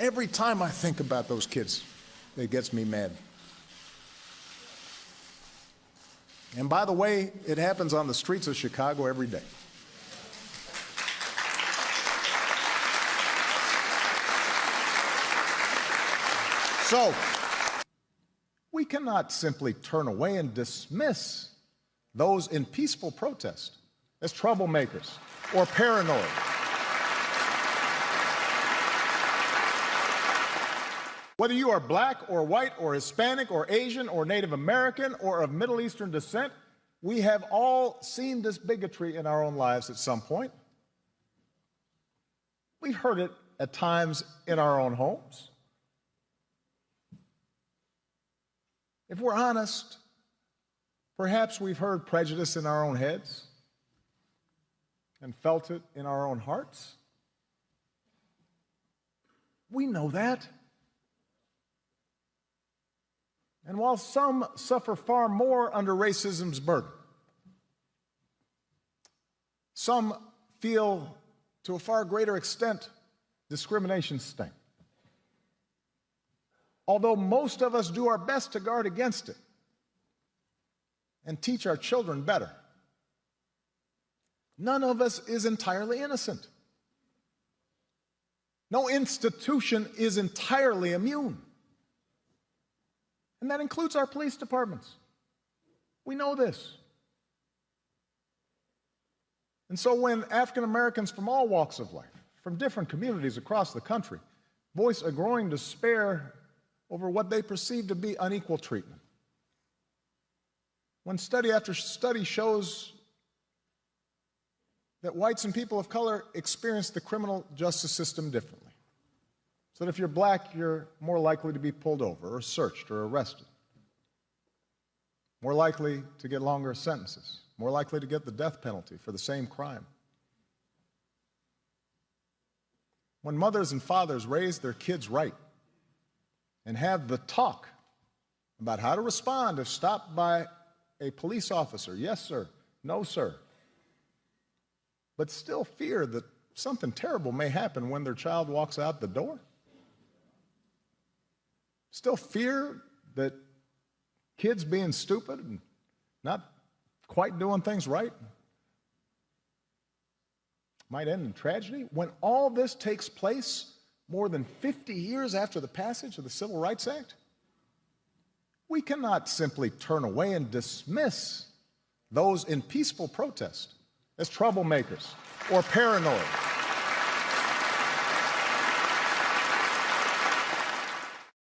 every time I think about those kids, it gets me mad. And by the way, it happens on the streets of Chicago every day. So, we cannot simply turn away and dismiss those in peaceful protest as troublemakers or paranoid. Whether you are black or white or Hispanic or Asian or Native American or of Middle Eastern descent, we have all seen this bigotry in our own lives at some point. We've heard it at times in our own homes. If we're honest, perhaps we've heard prejudice in our own heads and felt it in our own hearts. We know that. And while some suffer far more under racism's burden, some feel to a far greater extent discrimination's sting. Although most of us do our best to guard against it and teach our children better, none of us is entirely innocent. No institution is entirely immune. And that includes our police departments. We know this. And so when African Americans from all walks of life, from different communities across the country, voice a growing despair over what they perceive to be unequal treatment, when study after study shows that whites and people of color experience the criminal justice system differently, so that if you're black, you're more likely to be pulled over or searched or arrested, more likely to get longer sentences, more likely to get the death penalty for the same crime. When mothers and fathers raise their kids right and have the talk about how to respond if stopped by a police officer, yes, sir, no, sir, but still fear that something terrible may happen when their child walks out the door, still fear that kids being stupid and not quite doing things right might end in tragedy. When all this takes place more than 50 years after the passage of the Civil Rights Act, we cannot simply turn away and dismiss those in peaceful protest as troublemakers or paranoid